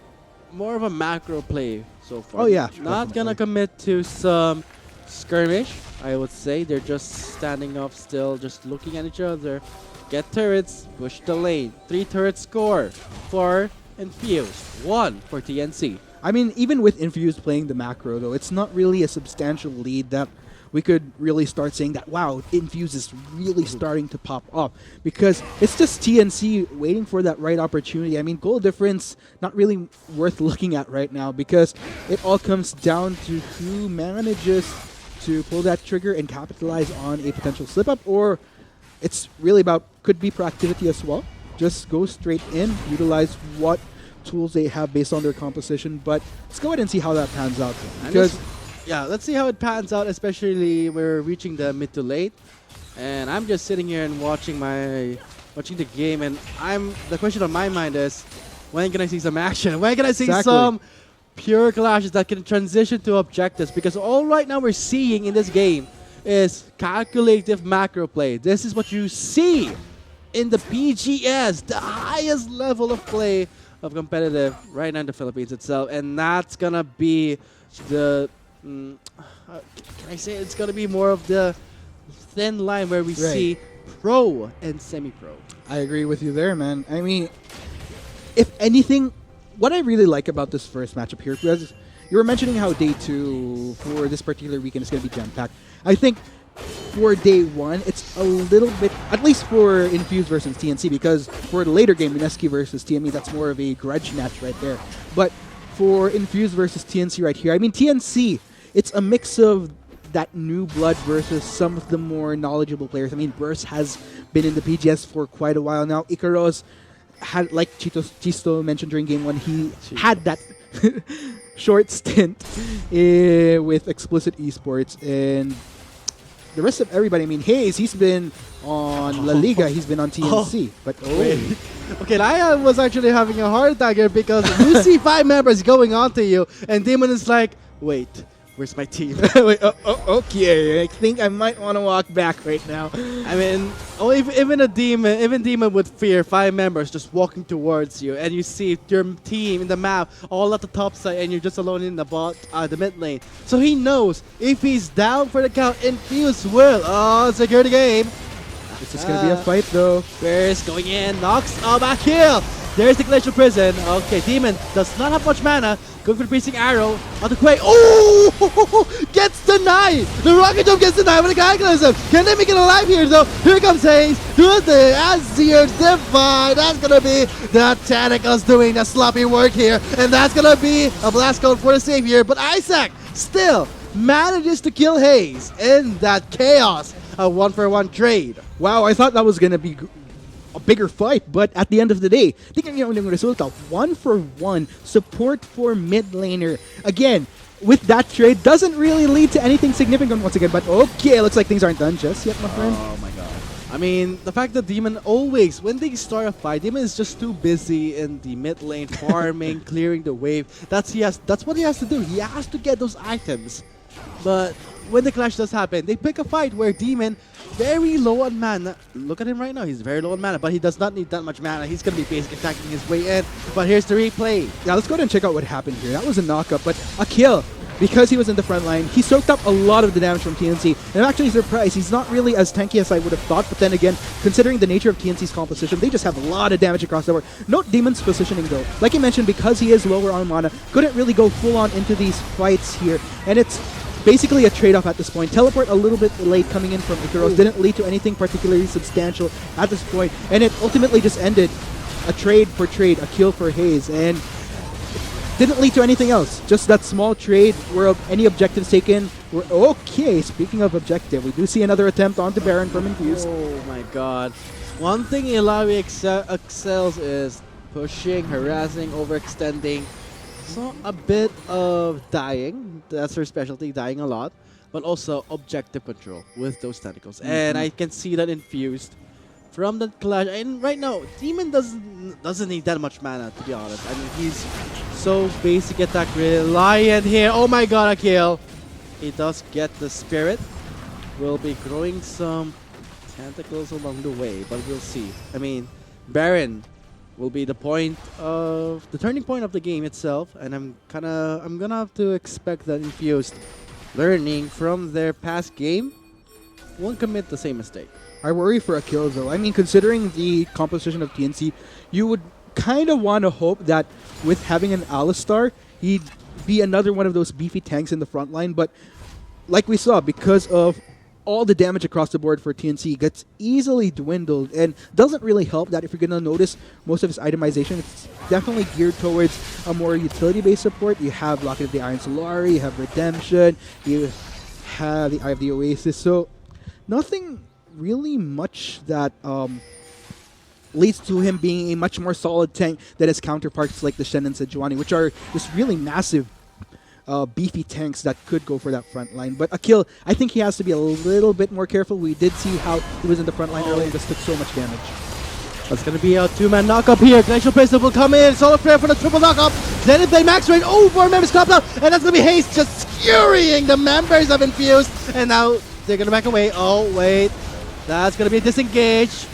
more of a macro play so far. Oh, yeah, Not definitely. gonna commit to some skirmish, I would say. They're just standing up still, just looking at each other. Get turrets, push the lane. 3 turrets score for Infused, 1 for TNC. I mean, even with Infused playing the macro, though, it's not really a substantial lead that we could really start saying that, wow, Infused is really starting to pop up. Because it's just TNC waiting for that right opportunity. I mean, goal difference, not really worth looking at right now because it all comes down to who manages to pull that trigger and capitalize on a potential slip-up, or it's really about, could be proactivity as well. Just go straight in, utilize what tools they have based on their composition, but let's go ahead and see how that pans out. And Because yeah, let's see how it pans out, especially we're reaching the mid to late. And I'm just sitting here and watching the game, and the question on my mind is, when can I see some action? When can I see Exactly. some pure clashes that can transition to objectives? Because all right now we're seeing in this game is calculative macro play. This is what you see in the PGS, the highest level of play of competitive right now in the Philippines itself, and that's gonna be the can I say it's gonna be more of the thin line where we Right. see pro and semi-pro. I agree with you there, man. I mean, if anything, what I really like about this first matchup here, because you were mentioning how day 2 for this particular weekend is going to be jam-packed. I think for day 1, it's a little bit, at least for Infused versus TNC, because for the later game, Mineski versus TME, that's more of a grudge match right there. But for Infused versus TNC right here, I mean, TNC, it's a mix of that new blood versus some of the more knowledgeable players. I mean, Burst has been in the PGS for quite a while now. Ikaros had, like Chisto mentioned during game 1, he had that short stint with Explicit Esports, and the rest of everybody, I mean, Hayes, he's been on La Liga, he's been on TNC, but Wait. Okay, I was actually having a heart attack here because you see 5 members going on to you, and Demon is like, wait, where's my team? Wait, okay, I think I might want to walk back right now. I mean, even Demon would fear 5 members just walking towards you, and you see your team in the map all at the top side, and you're just alone in the mid lane. So he knows if he's down for the count, Infuse will secure the game. This is going to be a fight, though. Burst going in, knocks back kill. There's the Glacial Prison. Okay, Demon does not have much mana. Going for the Piercing Arrow on the Quay. Oh! Gets denied! The Rocket Jump gets denied with the Cataclysm. Can they make it alive here, though? Here comes Hayes. Do the Azir Divide. That's going to be the Tentacles doing the sloppy work here. And that's going to be a blast code for the save here. But Isaac still manages to kill Hayes in that chaos. A 1-for-1 trade. Wow, I thought that was going to be a bigger fight, but at the end of the day, tingnan niyo yung resulta. 1-for-1 support for mid laner. Again, with that trade, doesn't really lead to anything significant once again, but okay, looks like things aren't done just yet, my friend. Oh my god. I mean, the fact that Demon always, when they start a fight, Demon is just too busy in the mid lane, farming, clearing the wave. That's what he has to do. He has to get those items. But when the clash does happen, they pick a fight where Demon, very low on mana. Look at him right now. He's very low on mana, but he does not need that much mana. He's going to be basically attacking his way in. But here's the replay. Yeah, let's go ahead and check out what happened here. That was a knockup, but a kill. Because he was in the front line, he soaked up a lot of the damage from TNC. And I'm actually surprised. He's not really as tanky as I would have thought, but then again, considering the nature of TNC's composition, they just have a lot of damage across the board. Note Demon's positioning though. Like you mentioned, because he is lower on mana, couldn't really go full on into these fights here. And it's basically a trade-off at this point. Teleport a little bit late coming in from Ikaros didn't lead to anything particularly substantial at this point. And it ultimately just ended a trade for trade, a kill for Hayes. And didn't lead to anything else. Just that small trade where any objectives taken were okay. Speaking of objective, we do see another attempt onto Baron from Infuse. Oh my god. One thing Ilawi excels is pushing, harassing, overextending. So a bit of dying. That's her specialty, dying a lot. But also objective control with those tentacles. And I can see that Infused from that clash. And right now, Demon doesn't need that much mana, to be honest. I mean, he's so basic attack reliant here. Oh my god, a kill. He does get the spirit. Will be growing some tentacles along the way, but we'll see. I mean, Baron will be the turning point of the game itself, and I'm gonna have to expect that Infused, learning from their past game, won't commit the same mistake. I worry for Akil though. I mean, considering the composition of TNC, you would kind of want to hope that with having an Alistar, he'd be another one of those beefy tanks in the front line. But like we saw, because of all the damage across the board for TNC, gets easily dwindled, and doesn't really help that if you're going to notice most of his itemization, it's definitely geared towards a more utility-based support. You have Locket of the Iron Solari, you have Redemption, you have the Eye of the Oasis, so nothing really much that leads to him being a much more solid tank than his counterparts like the Shen and Sejuani, which are just really massive beefy tanks that could go for that front line. But Akil, I think he has to be a little bit more careful. We did see how he was in the front line earlier and just took so much damage. That's going to be a two-man knock-up here. Glacial Pistol will come in. Solo Prayer for the triple knock-up. Zenith Blade max range. Oh, 4 members comes out. And that's going to be Haste just skewering the members of Infused. And now they're going to back away. Oh, wait. That's going to be a disengage.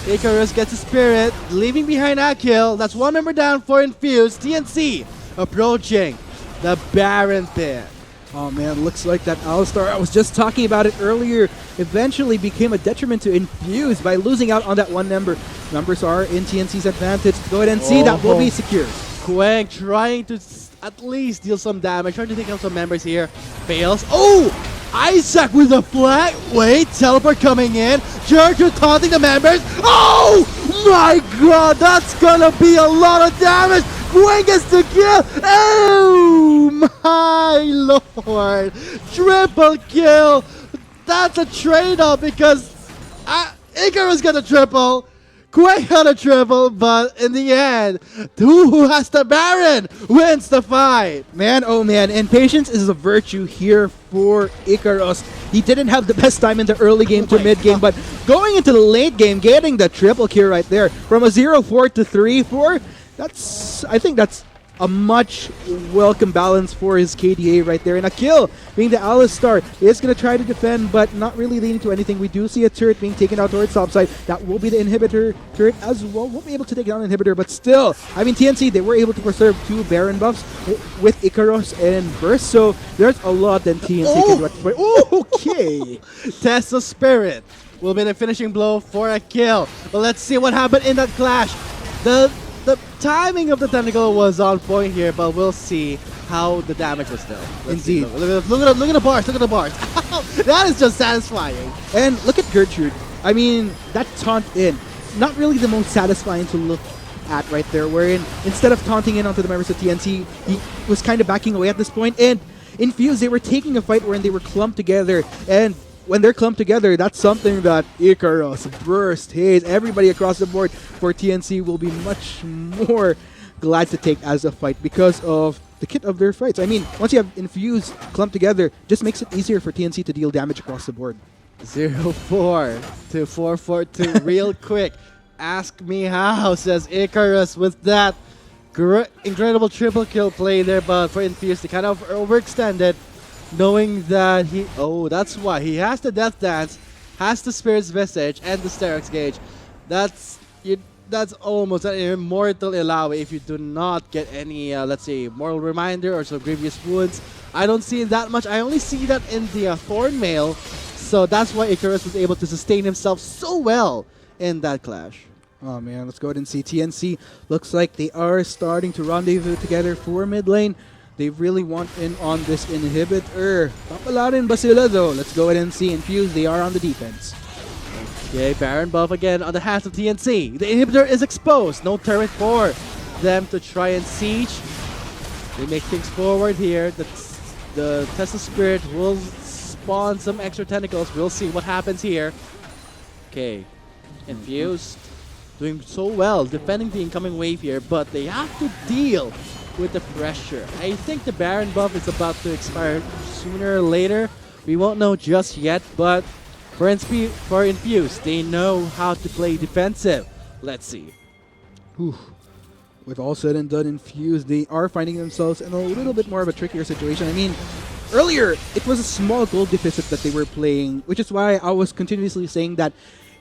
Icarus gets a spirit, leaving behind Akil. That's 1 member down for Infused. TNC approaching the Baron pit. Oh man, looks like that Alistar, I was just talking about it earlier, eventually became a detriment to Infuse by losing out on that 1 member. Numbers are in TNC's advantage. Go ahead and see, that will be secure. Quang trying to at least deal some damage, trying to take out some members here. Fails. Oh! Isaac with a flag. Wait, teleport coming in. Jurgen taunting the members. Oh my god, that's gonna be a lot of damage. Quang gets the kill. Oh my lord. Triple kill. That's a trade-off because Icarus got a triple. Quang got a triple, but in the end, who has the Baron wins the fight. Man, oh man, and patience is a virtue here for Icarus. He didn't have the best time in the early game to mid game, but going into the late game, getting the triple kill right there from a 0-4 to 3-4, I think that's a much welcome balance for his KDA right there. And Akil, being the Alistar, is going to try to defend, but not really leading to anything. We do see a turret being taken out towards topside. That will be the inhibitor turret as well. Won't be able to take down inhibitor, but still, I mean, TNC, they were able to preserve 2 Baron buffs with Icarus and Burst, so there's a lot that TNC can do. Okay! Test of Spirit will be the finishing blow for Akil. But let's see what happened in that clash. The timing of the tentacle was on point here, but we'll see how the damage was done. Indeed. Look at the bars. Look at the bars. That is just satisfying. And look at Gertrude. I mean, that taunt in, not really the most satisfying to look at right there, wherein instead of taunting in onto the members of TNC, he was kind of backing away at this point. And Infused, they were taking a fight wherein they were clumped together, and when they're clumped together, that's something that Icarus, Burst, Haze, everybody across the board for TNC will be much more glad to take as a fight because of the kit of their fights. I mean, once you have Infused clumped together, just makes it easier for TNC to deal damage across the board. 0-4 to 4-4-2 real quick. Ask me how, says Icarus with that incredible triple kill play there, but for Infused, they kind of overextended. Knowing that that's why he has the Death Dance, has the Spirit's Visage, and the Sterex Gauge. That's almost an immortal Ilaoi if you do not get any, let's say, Moral Reminder or some Grievous Wounds. I don't see that much. I only see that in the Thorn Mail, so that's why Icarus was able to sustain himself so well in that clash. Oh man, let's go ahead and see. TNC looks like they are starting to rendezvous together for mid lane. They really want in on this inhibitor. Papalarin ba sila though? Let's go ahead and see. Infused, they are on the defense. Okay, Baron buff again on the hands of TNC. The inhibitor is exposed. No turret for them to try and siege. They make things forward here. The Tesla Spirit will spawn some extra tentacles. We'll see what happens here. Okay, Infused doing so well, defending the incoming wave here, but they have to deal with the pressure. I think the Baron buff is about to expire sooner or later. We won't know just yet, but for Infused, they know how to play defensive. Let's see. Whew. With all said and done, Infused, they are finding themselves in a little bit more of a trickier situation. I mean, earlier, it was a small goal deficit that they were playing, which is why I was continuously saying that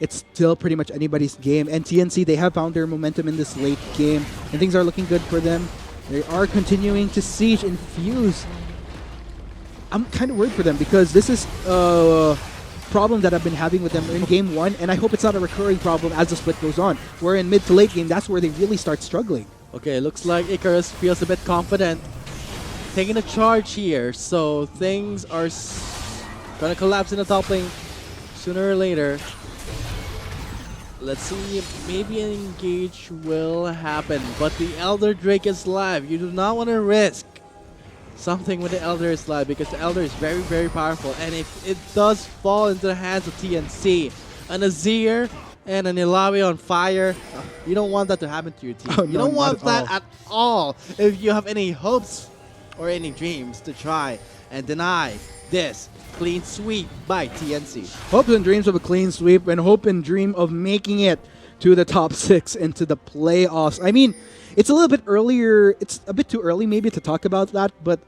it's still pretty much anybody's game. And TNC, they have found their momentum in this late game, and things are looking good for them. They are continuing to siege Infuse. I'm kind of worried for them because this is a problem that I've been having with them in game 1, and I hope it's not a recurring problem as the split goes on. Where in mid to late game, that's where they really start struggling. Okay, looks like Icarus feels a bit confident, taking a charge here. So things are gonna collapse in the top lane sooner or later. Let's see if maybe an engage will happen, but the Elder Drake is live. You do not want to risk something when the Elder is live because the Elder is very, very powerful. And if it does fall into the hands of TNC, an Azir and an Ilawi on fire, you don't want that to happen to your team. Oh, You no, don't want not at that at all if you have any hopes or any dreams to try and deny this clean sweep by TNC. Hopes and dreams of a clean sweep, and hope and dream of making it to the top 6 into the playoffs. I mean, it's a little bit earlier. It's a bit too early maybe to talk about that, but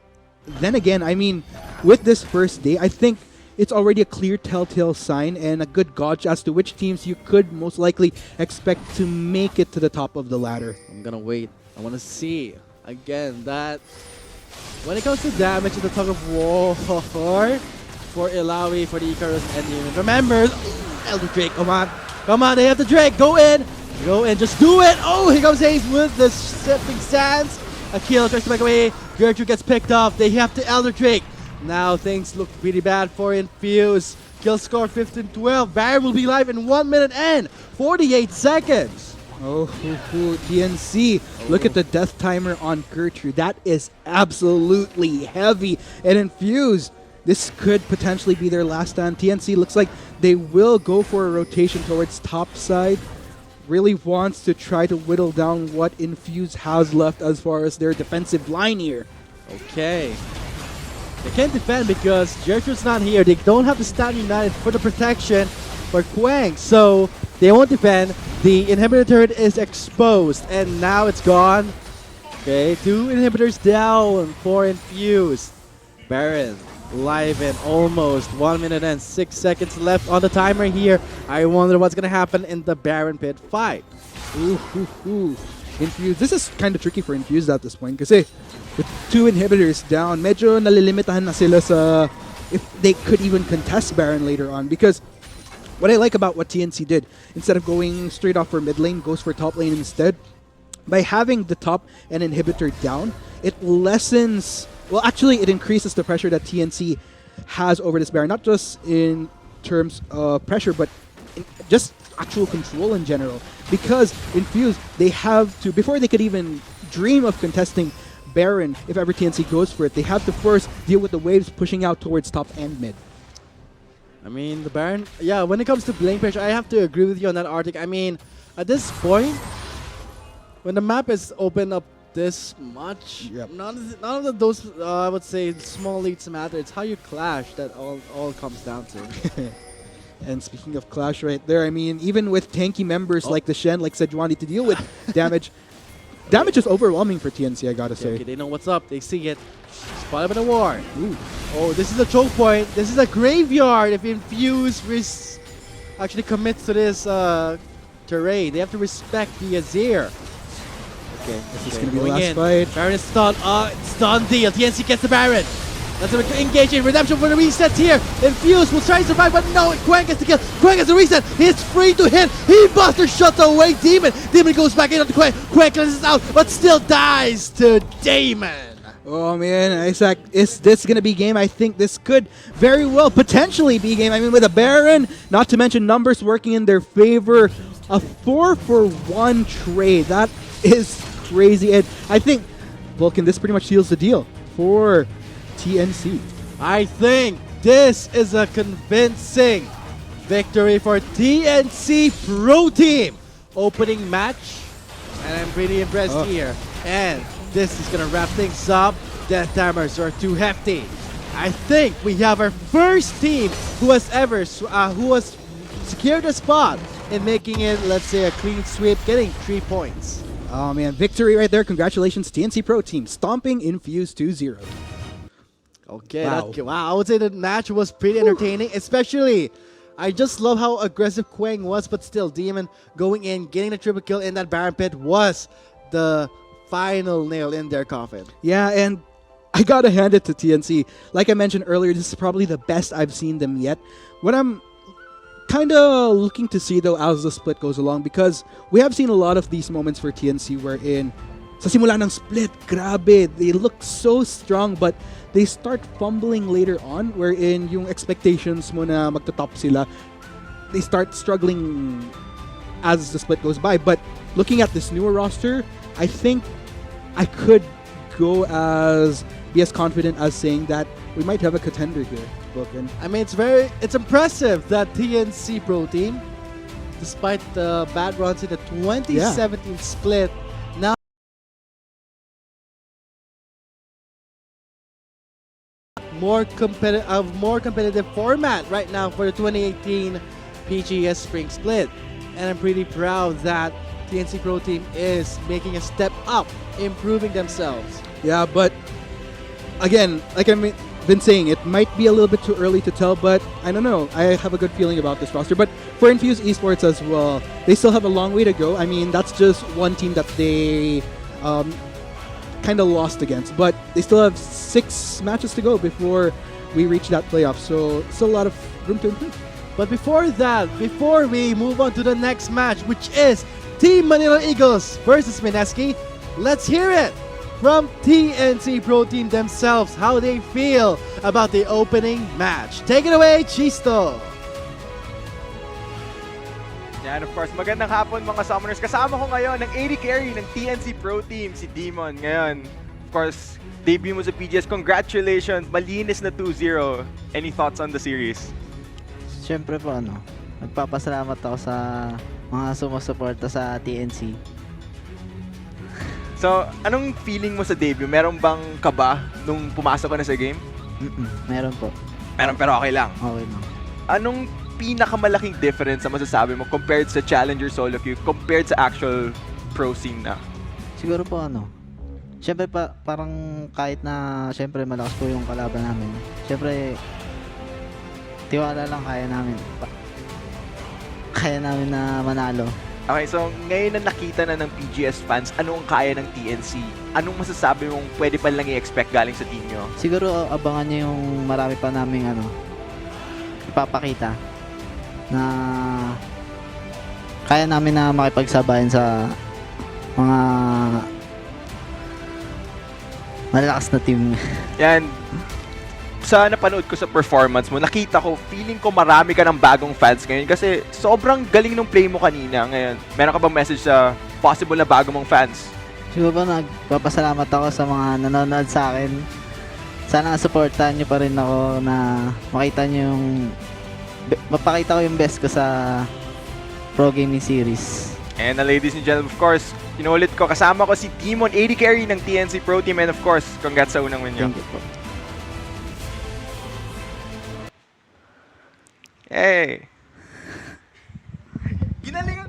then again, I mean, with this first day, I think it's already a clear telltale sign and a good gauge as to which teams you could most likely expect to make it to the top of the ladder. I'm gonna wait. I want to see again that when it comes to damage in the tug of war for Ilawi, for the Icarus, and even remember, Elder Drake, come on, they have the Drake, go in, just do it. Oh, here comes Ace with the stepping sands. Akil tries to back away. Gertrude gets picked off. They have the Elder Drake. Now things look pretty bad for Infuse. Kill score 15-12. Baron will be live in 1 minute and 48 seconds. Oh, TNC. Look at the death timer on Gertrude. That is absolutely heavy. And Infused, this could potentially be their last stand. TNC looks like they will go for a rotation towards top side. Really wants to try to whittle down what Infuse has left as far as their defensive line here. Okay. They can't defend because Gertrude's not here. They don't have the stand united for the protection for Quang. So they won't defend. The inhibitor turret is exposed and now it's gone. Okay, 2 inhibitors down for Infuse. Baron live in almost 1 minute and 6 seconds left on the timer here. I wonder what's gonna happen in the Baron pit fight. Infuse. This is kind of tricky for Infuse at this point kasi with 2 inhibitors down, medyo nalilimitahan na sila sa if they could even contest Baron later on, because what I like about what TNC did, instead of going straight off for mid lane, goes for top lane instead. By having the top and inhibitor down, it lessens, well actually it increases the pressure that TNC has over this Baron, not just in terms of pressure, but in just actual control in general. Because Infuse, they have to, before they could even dream of contesting Baron, if ever TNC goes for it, they have to first deal with the waves pushing out towards top and mid. I mean, the Baron, yeah, when it comes to lane pressure, I have to agree with you on that, Arctic. I mean, at this point, when the map is open up this much, Yep. none of those, I would say, small leads matter. It's how you clash that all comes down to. And speaking of clash right there, I mean, even with tanky members like the Shen, like Sejuani, to deal with damage, damage is overwhelming for TNC, I gotta say. Okay, they know what's up. They see it. Spotted by the war. Ooh. Oh, this is a choke point. This is a graveyard. If Infuse actually commits to this terrain, they have to respect the Azir. Okay, This is gonna be the last fight. Baron is stunned. It's done deal. TNC gets the Baron. That's an engaging redemption for the reset here. Infuse will try to survive, but no, Quang gets the kill. Quang gets the reset. He's free to hit. He buster shuts away Demon. Demon goes back in on the Quang. Quang cleanses out, but still dies to Damon. Oh man, Isaac, is this gonna be game? I think this could very well potentially be game. I mean, with a Baron, not to mention numbers working in their favor, a 4-for-1 trade. That is crazy. And I think, Vulcan, this pretty much seals the deal for TNC. I think this is a convincing victory for TNC Pro Team. Opening match, and I'm pretty impressed here. And this is gonna wrap things up. Death timers are too hefty. I think we have our first team who has ever secured a spot in making it, let's say, a clean sweep, getting 3 points. Oh man, victory right there. Congratulations, TNC Pro Team, stomping Infuse 2-0. Okay, Wow. wow. I would say the match was pretty entertaining, especially I just love how aggressive Quang was, but still, Demon going in, getting the triple kill in that Baron Pit was the final nail in their coffin. Yeah, and I gotta hand it to TNC. Like I mentioned earlier, this is probably the best I've seen them yet. What I'm kind of looking to see though as the split goes along, because we have seen a lot of these moments for TNC wherein sa simula ng split, grabe, they look so strong but they start fumbling later on wherein yung expectations mo na magta-top sila, they start struggling as the split goes by. But looking at this newer roster, I think I could be as confident as saying that we might have a contender here, Vulcan. I mean, it's impressive that TNC Pro Team, despite the bad runs in the 2017 split, now more competitive format right now for the 2018 PGS Spring Split, and I'm pretty proud that TNC Pro Team is making a step up, improving themselves. Yeah, but again, like I've been saying, it might be a little bit too early to tell, but I don't know. I have a good feeling about this roster. But for Infuse Esports as well, they still have a long way to go. I mean, that's just one team that they kind of lost against, but they still have 6 matches to go before we reach that playoff. So still a lot of room to improve. But before that, before we move on to the next match, which is Team Manila Eagles versus Mineski, let's hear it from TNC Pro Team themselves, how they feel about the opening match. Take it away, Chisto! Yan, of course, magandang hapon mga summoners. Kasama ko ngayon ng AD carry ng TNC Pro Team, si Demon. Ngayon, of course, debut mo sa PGS. Congratulations! Malinis na 2-0. Any thoughts on the series? Siyempre po nagpapasalamat ako sa mga sumusuporta sa TNC. So, anong feeling mo sa debut? Meron bang kaba nung pumasok ka na sa game? Meron po. Meron, pero okay lang. Okay lang. Anong pinakamalaking difference na masasabi mo compared sa Challenger solo queue compared sa actual pro scene na? Siguro po siyempre parang kahit na siyempre malakas po yung kalaban namin. Siyempre tiwala lang kaya namin na manalo. Okay, so ngayon na nakita na ng PGS fans, ano ang kaya ng TNC? Anong masasabi mong pwede pa lang i-expect galing sa team nyo? Siguro abangan niyo yung marami pa naming ipapakita na kaya namin na makipagsabayan sa mga malalakas na team. Yan. Sa napanood ko sa performance mo, nakita ko, feeling ko marami ka ng bagong fans ngayon kasi sobrang galing ng play mo kanina ngayon. Meron ka bang message sa possible na bago mong fans? Siguro ba nagpapasalamat ako sa mga nanonood sa akin. Sana supportahan niyo pa rin ako na mapakita ko yung best ko sa Pro Gaming Series. And ladies and gentlemen, of course, inulit ko, kasama ko si Demon, AD carry ng TNC Pro Team, and of course, congrats sa unang win nyo. Thank you po. Hey! Ginalingan